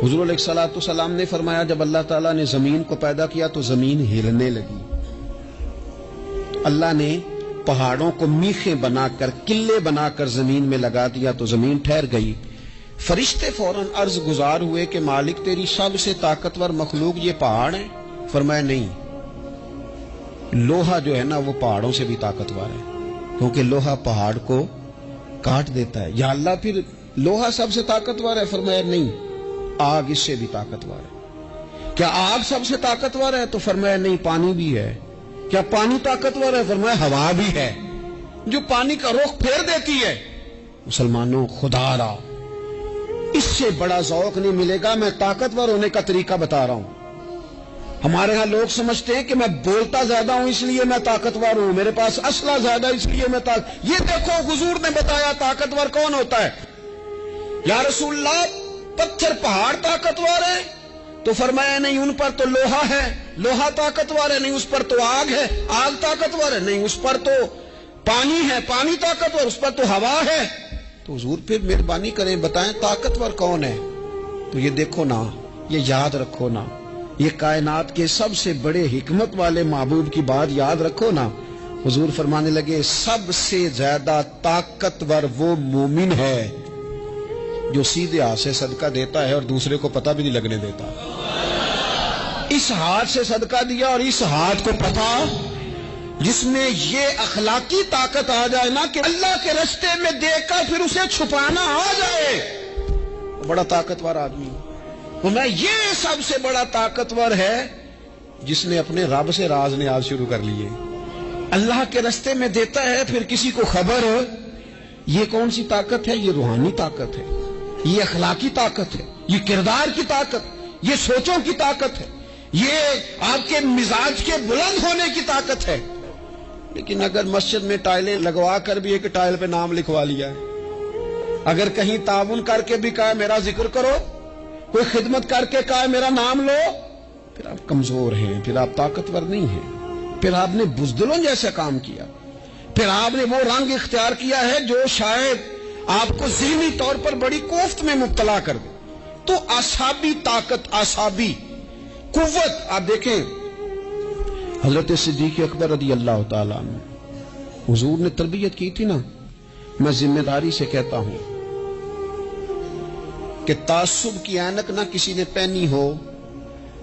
حضور علیہ الصلوۃ والسلام نے فرمایا جب اللہ تعالیٰ نے زمین کو پیدا کیا تو زمین ہلنے لگی، تو اللہ نے پہاڑوں کو میخیں بنا کر قلعے بنا کر زمین میں لگا دیا تو زمین ٹھہر گئی۔ فرشتے فوراً عرض گزار ہوئے کہ مالک تیری سب سے طاقتور مخلوق یہ پہاڑ ہے؟ فرمایا نہیں، لوہا جو ہے نا وہ پہاڑوں سے بھی طاقتور ہے، کیونکہ لوہا پہاڑ کو کاٹ دیتا ہے۔ یا اللہ پھر لوہا سب سے طاقتور ہے؟ فرمایا نہیں، آگ اس سے بھی طاقتور ہے۔ کیا آگ سب سے طاقتور ہے؟ تو فرمایا نہیں، پانی بھی ہے۔ کیا پانی طاقتور ہے؟ فرمایا ہوا بھی ہے، جو پانی کا رخ پھیر دیتی ہے۔ مسلمانوں خدا را اس سے بڑا ذوق نہیں ملے گا۔ میں طاقتور ہونے کا طریقہ بتا رہا ہوں۔ ہمارے ہاں لوگ سمجھتے ہیں کہ میں بولتا زیادہ ہوں اس لیے میں طاقتور ہوں، میرے پاس اسلحہ زیادہ اس لیے میں یہ دیکھو حضور نے بتایا طاقتور کون ہوتا ہے۔ یا رسول اللہ پتھر پہاڑ طاقتور ہے؟ تو فرمایا نہیں، ان پر تو لوہا ہے، لوہا طاقتور ہے، نہیں اس پر تو آگ ہے، آگ طاقتور ہے، نہیں اس پر تو پانی ہے، پانی طاقتور، اس پر تو ہوا ہے۔ تو حضور پھر مہربانی کریں بتائیں طاقتور کون ہے؟ تو یہ دیکھو نا، یہ یاد رکھو نا، یہ کائنات کے سب سے بڑے حکمت والے محبوب کی بات یاد رکھو نا۔ حضور فرمانے لگے سب سے زیادہ طاقتور وہ مومن ہے جو سیدھے ہاتھ سے صدقہ دیتا ہے اور دوسرے کو پتہ بھی نہیں لگنے دیتا۔ اس ہاتھ سے صدقہ دیا اور اس ہاتھ کو پتہ، جس میں یہ اخلاقی طاقت آ جائے نا کہ اللہ کے رستے میں دیکھ کر پھر اسے چھپانا آ جائے، بڑا طاقتور آدمی۔ تو میں یہ سب سے بڑا طاقتور ہے جس نے اپنے رب سے راز نیاز شروع کر لیے، اللہ کے رستے میں دیتا ہے پھر کسی کو خبر ہو۔ یہ کون سی طاقت ہے؟ یہ روحانی طاقت ہے، یہ اخلاقی طاقت ہے، یہ کردار کی طاقت، یہ سوچوں کی طاقت ہے، یہ آپ کے مزاج کے بلند ہونے کی طاقت ہے۔ لیکن اگر مسجد میں ٹائلیں لگوا کر بھی ایک ٹائل پہ نام لکھوا لیا ہے، اگر کہیں تعاون کر کے بھی کہا میرا ذکر کرو، کوئی خدمت کر کے کہا میرا نام لو، پھر آپ کمزور ہیں، پھر آپ طاقتور نہیں ہیں، پھر آپ نے بزدلوں جیسا کام کیا، پھر آپ نے وہ رنگ اختیار کیا ہے جو شاید آپ کو ذہنی طور پر بڑی کوفت میں مبتلا کر دے۔ تو اعصابی طاقت، اعصابی قوت، آپ دیکھیں حضرت صدیق اکبر رضی اللہ تعالیٰ عنہ، حضور نے تربیت کی تھی نا، میں ذمہ داری سے کہتا ہوں کہ تعصب کی اینک نہ کسی نے پہنی ہو،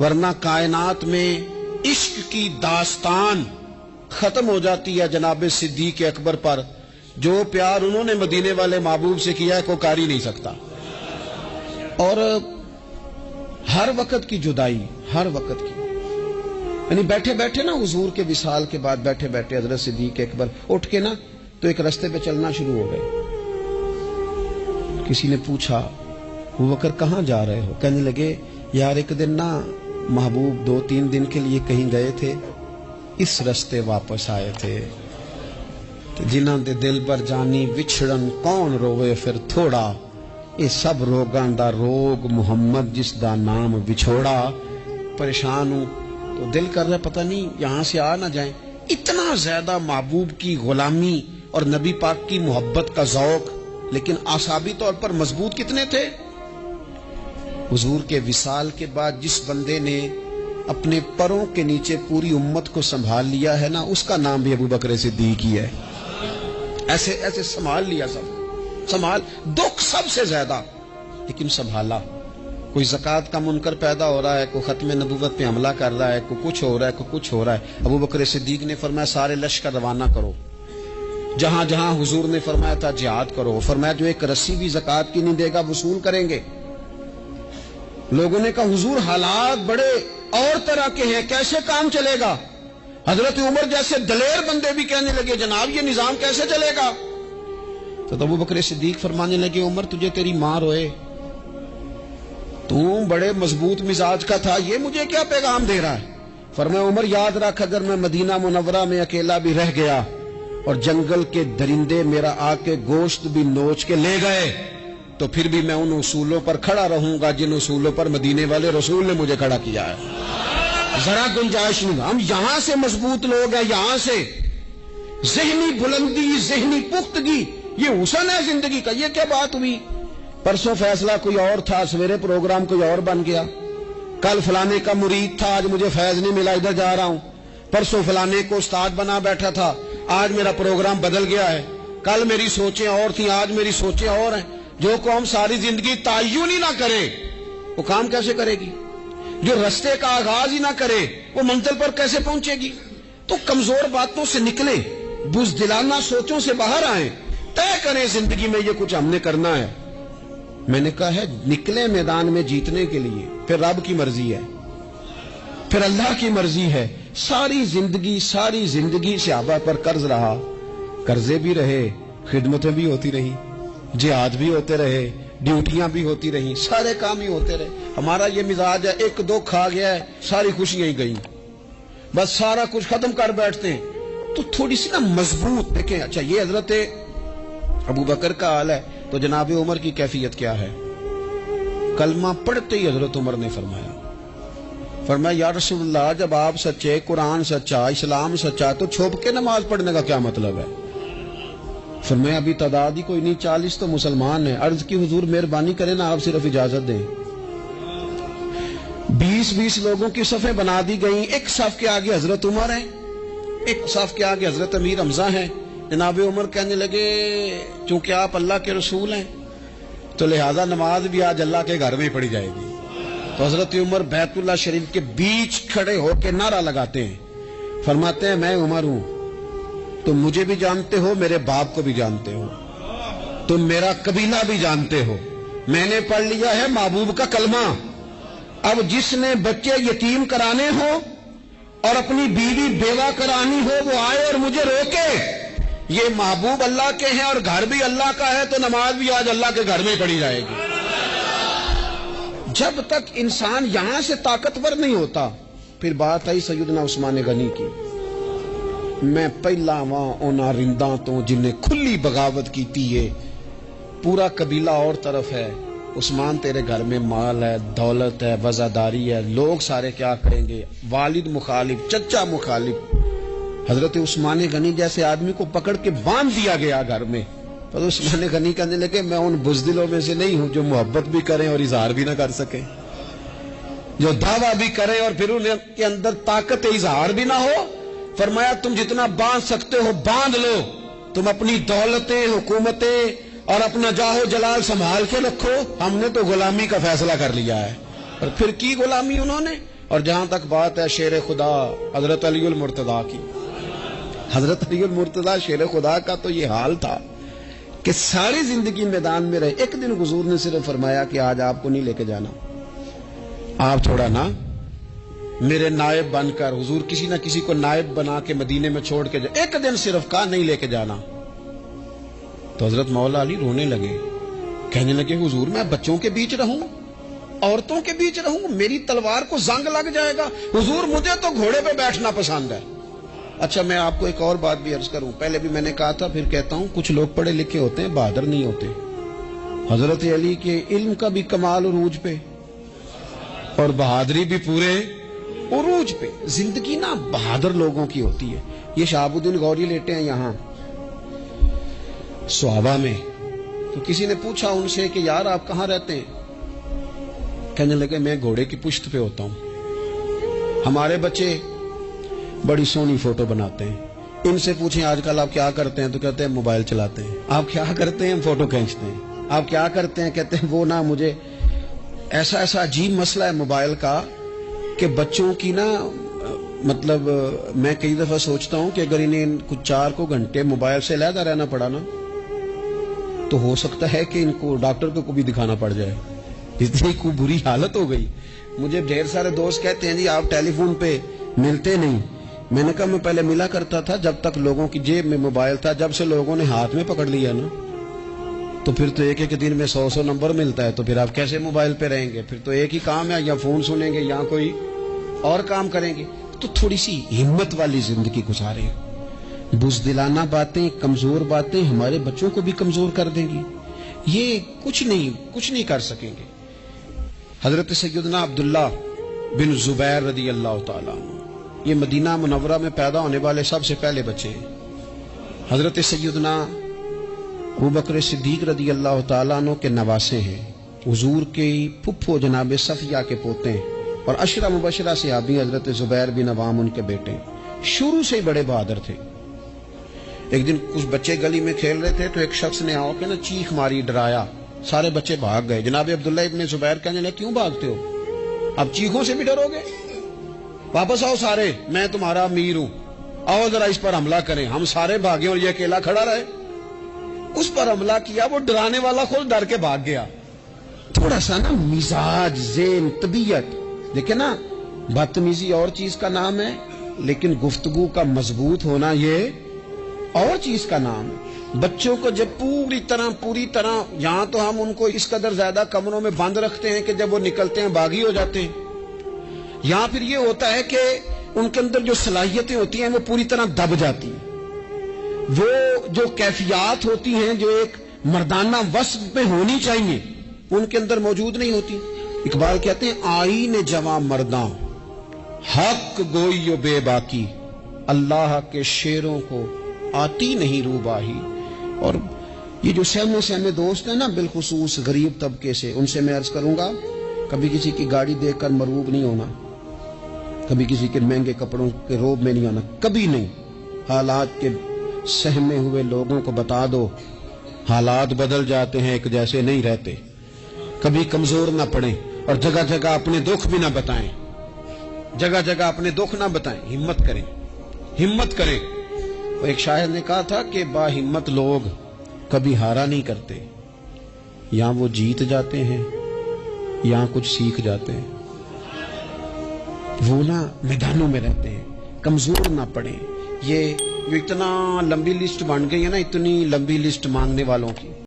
ورنہ کائنات میں عشق کی داستان ختم ہو جاتی ہے جناب صدیق اکبر پر۔ جو پیار انہوں نے مدینے والے محبوب سے کیا ہے کوئی کر ہی نہیں سکتا۔ اور ہر وقت کی جدائی، ہر وقت کی، یعنی بیٹھے بیٹھے نا حضور کے وصال کے بعد بیٹھے بیٹھے حضرت صدیق اکبر اٹھ کے نا تو ایک رستے پہ چلنا شروع ہو گئے۔ کسی نے پوچھا ابوبکر کہاں جا رہے ہو؟ کہنے لگے یار ایک دن نا محبوب 2-3 دن کے لیے کہیں گئے تھے، اس رستے واپس آئے تھے، جنہاں دے دل بر جانی وچھڑن کون روے پھر تھوڑا، یہ سب روگاں دا روگ محمد جس دا نام وچھوڑا۔ پریشان ہوں تو دل کر رہا پتہ نہیں یہاں سے آ نہ جائیں۔ اتنا زیادہ محبوب کی غلامی اور نبی پاک کی محبت کا ذوق، لیکن اعصابی طور پر مضبوط کتنے تھے؟ حضور کے وصال کے بعد جس بندے نے اپنے پروں کے نیچے پوری امت کو سنبھال لیا ہے نا، اس کا نام بھی ابوبکر صدیق ہی ہے۔ ایسے ایسے سنبھال لیا، سب سنبھال، دکھ سب سے زیادہ لیکن سنبھالا۔ کوئی زکوٰۃ کا منکر پیدا ہو رہا ہے، کوئی ختم نبوت پہ حملہ کر رہا ہے، کوئی کچھ ہو رہا ہے، کوئی کچھ ہو رہا ہے، ابوبکر صدیق نے فرمایا سارے لشکر روانہ کرو، جہاں جہاں حضور نے فرمایا تھا جہاد کرو۔ فرمایا جو ایک رسی بھی زکوٰۃ کی نہیں دے گا وصول کریں گے۔ لوگوں نے کہا حضور حالات بڑے اور طرح کے ہیں، کیسے کام چلے گا؟ حضرت عمر جیسے دلیر بندے بھی کہنے لگے جناب یہ نظام کیسے چلے گا؟ تو ابوبکر صدیق فرمانے لگے عمر تجھے تیری ماں روئے، تو بڑے مضبوط مزاج کا تھا، یہ مجھے کیا پیغام دے رہا ہے؟ فرمایا عمر یاد رکھ اگر میں مدینہ منورہ میں اکیلا بھی رہ گیا اور جنگل کے درندے میرا آ کے گوشت بھی نوچ کے لے گئے تو پھر بھی میں ان اصولوں پر کھڑا رہوں گا جن اصولوں پر مدینے والے رسول نے مجھے کھڑا کیا ہے۔ ذرا گنجائش نہیں، ہم یہاں سے مضبوط لوگ ہیں، یہاں سے ذہنی بلندی، ذہنی پختگی، یہ حسن ہے زندگی کا۔ یہ کیا بات ہوئی परसों फैसला कोई और था, सवेरे प्रोग्राम कोई और बन गया। कल फलाने का मुरीद था, आज मुझे फैज नहीं मिला, इधर जा रहा हूं। परसों फलाने को उस्ताद बना बैठा था, आज मेरा प्रोग्राम बदल गया है। कल मेरी सोचें और थी, आज मेरी सोचें और हैं। जो कौम सारी जिंदगी ताय्युन ही ना करे वो काम कैसे करेगी? जो रास्ते का आगाज ही ना करे वो मंजिल पर कैसे पहुंचेगी? तो कमजोर बातों से निकले, बुज़दिलाना सोचों से बाहर आए, तय करें जिंदगी में ये कुछ हमने करना है। मैंने कहा है निकले मैदान में जीतने के लिए, फिर रब की मर्जी है, फिर अल्लाह की मर्जी है। सारी जिंदगी सहाबा पर कर्ज रहा, कर्जे भी रहे, खिदमतें भी होती रही, जिहाद भी होते रहे, ड्यूटियां भी होती रही, सारे काम ही होते रहे। हमारा ये मिजाज है, एक दो खा गया है सारी खुशियां ही गई, बस सारा कुछ खत्म कर बैठते हैं। तो थोड़ी सी ना मजबूत देखें। अच्छा ये हजरत अबू बकर का हाल है, तो जनाब उमर की कैफियत क्या है? कलमा पढ़ते ही हजरत उमर ने फरमाया या रसूलल्लाह, जब आप सच्चे, कुरान सच्चा, इस्लाम सच्चा, तो छुप के नमाज पढ़ने का क्या मतलब है? फरमाया अभी तादाद ही कोई नहीं, 40 तो मुसलमान है। अर्ज की हुजूर मेहरबानी करें ना, आप सिर्फ इजाजत दें। 20-20 लोगों की सफ़े बना दी गई, एक सफ के आगे हजरत उमर है, एक सफ के आगे हजरत अमीर हमजा है। जनाब उमर कहने लगे चूंकि आप अल्लाह के रसूल हैं तो लिहाजा नमाज भी आज अल्लाह के घर में ही पढ़ी जाएगी। तो हजरत उमर बैतुल्लाह शरीफ के बीच खड़े होकर नारा लगाते हैं, फरमाते हैं मैं उमर हूं, तुम मुझे भी जानते हो, मेरे बाप को भी जानते हो, तुम मेरा कबीला भी जानते हो, मैंने पढ़ लिया है महबूब का कलमा। अब जिसने बच्चे यतीम कराने हो और अपनी बीवी बेवा करानी हो वो आए और मुझे रोके। ये महबूब अल्लाह के हैं और घर भी अल्लाह का है, तो नमाज भी आज अल्लाह के घर में पढ़ी जाएगी। जब तक इंसान यहां से ताकतवर नहीं होता, फिर बात आई सैयदना उस्मान गनी की। मैं पहला वहां ओना रिंदा तो जिन्हें खुली बगावत की थी, ये पूरा कबीला और तरफ है, उस्मान तेरे घर में माल है, दौलत है, वजादारी है, लोग सारे क्या करेंगे, वालिद मुखालिफ, चचा मुखालिफ। हजरत उस्मान गनी जैसे आदमी को पकड़ के बांध दिया गया घर में। तो उस्मान गनी कहने लगे मैं उन बुज़दिलों में से नहीं हूं जो मोहब्बत भी करें और इजहार भी ना कर सके, जो दावा भी करें और फिर उनके अंदर ताकत इजहार भी ना हो। फरमाया तुम जितना बांध सकते हो बांध लो, तुम अपनी दौलतें, हुकूमतें और अपना जाहो जलाल संभाल के रखो, हमने तो गुलामी का फैसला कर लिया है। और फिर की गुलामी उन्होंने। और जहां तक बात है शेर खुदा हजरत अलीउल मुर्तदा की, हजरत अलीउल मुर्तदा शेर खुदा का तो ये हाल था कि सारी जिंदगी मैदान में रहे। एक दिन हुजूर ने सिर्फ फरमाया कि आज आपको नहीं लेके जाना, आप थोड़ा ना मेरे नायब बनकर, हुजूर किसी ना किसी को नायब बना के मदीने में छोड़ के जाए, एक दिन सिर्फ कहा नहीं लेके जाना। तो हजरत मौला अली रोने लगे, कहने लगे हुजूर मैं बच्चों के बीच रहूं, औरतों के बीच रहूं, मेरी तलवार को जंग लग जाएगा। हुजूर मुझे तो घोड़े पे बैठना पसंद है। अच्छा मैं आपको एक और बात भी अर्ज करूं, पहले भी मैंने कहा था फिर कहता हूं, कुछ लोग पढ़े लिखे होते हैं बहादुर नहीं होते। हजरत अली के इल्म का भी कमाल उरूज पे और बहादुरी भी पूरे उरूज पे। जिंदगी ना बहादुर लोगों की होती है। ये शहाबुद्दीन गौरी लेटे हैं यहां सुहाबा में, तो किसी ने पूछा उनसे कि यार आप कहां रहते हैं? कहने लगे मैं घोड़े की पुश्त पे होता हूं, हमारे बच्चे बड़ी सोहनी फोटो बनाते हैं। इनसे पूछें आजकल आप क्या करते हैं, तो कहते हैं मोबाइल चलाते हैं। आप क्या करते हैं? फोटो खींचते हैं। आप क्या करते हैं? कहते हैं वो ना मुझे ऐसा ऐसा अजीब मसला है मोबाइल का कि बच्चों की ना मतलब मैं कई दफा सोचता हूं कि अगर इन्हें कुछ 4 को घंटे मोबाइल से अलहदा रहना पड़ा ना, तो हो सकता है कि इनको डॉक्टर को भी दिखाना पड़ जाए, इतनी को बुरी हालत हो गई। मुझे ढेर सारे दोस्त कहते हैं जी आप टेलीफोन पे मिलते नहीं। मैंने कहा मैं पहले मिला करता था जब तक लोगों की जेब में मोबाइल था, जब से लोगों ने हाथ में पकड़ लिया ना, तो फिर तो एक एक दिन में 100 नंबर मिलता है, तो फिर आप कैसे मोबाइल पे रहेंगे? फिर तो एक ही काम है, या फोन सुनेंगे या कोई और काम करेंगे। तो थोड़ी सी हिम्मत वाली जिंदगी गुजारें। बुज़दिलाना बातें, कमजोर बातें हमारे बच्चों को भी कमजोर कर देंगी। ये कुछ नहीं कर सकेंगे। हजरत सैयदना अब्दुल्ला बिन जुबैर रदी अल्लाह ताला, ये मदीना मुनव्वरा में पैदा होने वाले सबसे पहले बच्चे हैं। हजरत सैयदना अबू बकर सिद्दीक रदी अल्लाह ताला अन्हु के नवासे हैं, हुजूर के फुफ्फो जनाब सफिया के पोते हैं और अशरा मुबशरा सहाबी हजरत जुबैर बिन अवाम उनके बेटे। शुरू से ही बड़े बहादुर थे। एक दिन कुछ बच्चे गली में खेल रहे थे तो एक शख्स ने आओ के ना चीख मारी, डराया, सारे बच्चे भाग गए। जनाब अब्दुल्ला इब्ने जुबैर कहने लगे क्यों भागते हो, अब चीखों से भी डरोगे, वापस आओ सारे, मैं तुम्हारा अमीर हूं, आओ जरा इस पर हमला करें। हम सारे भागे और ये अकेला खड़ा रहे। उस पर हमला किया, वो डराने वाला खुद डर के भाग गया। थोड़ा सा ना मिजाज, ज़ेन, तबीयत देखे ना, बदतमीजी और चीज का नाम है, लेकिन गुफ्तगू का मजबूत होना ये और चीज का नाम है। बच्चों को जब पूरी तरह यहां तो हम उनको इस कदर ज्यादा कमरों में बंद रखते हैं कि जब वो निकलते हैं बागी हो जाते हैं। यहां फिर ये होता है कि उनके अंदर जो सलाहियतें होती हैं वो पूरी तरह दब जाती हैं। वो जो कैफियत होती हैं जो एक मर्दाना वस्फ में होनी चाहिए उनके अंदर मौजूद नहीं होती। इकबाल कहते हैं आईने जवां मर्दा हक गोइयो बेबाकी, अल्लाह के शेरों को आती नहीं रूबाही। और ये जो सहमे दोस्त हैं ना, बिलखुसूस गरीब तबके से, उनसे मैं अर्ज करूंगा कभी किसी की गाड़ी देखकर मरूब नहीं होना, कभी किसी के महंगे कपड़ों के रोब में नहीं आना, कभी नहीं। हालात के सहमे हुए लोगों को बता दो हालात बदल जाते हैं, एक जैसे नहीं रहते। कभी कमजोर ना पड़े और जगह जगह अपने दुख भी ना बताएं, जगह जगह अपने दुख ना बताएं, हिम्मत करें, हिम्मत करें। और एक शायर ने कहा था कि बाहिम्मत लोग कभी हारा नहीं करते, या वो जीत जाते हैं या कुछ सीख जाते हैं। वो ना मैदानों में रहते हैं, कमजोर ना पड़े। ये जो इतना लंबी लिस्ट बन गई है ना, इतनी लंबी लिस्ट मांगने वालों की,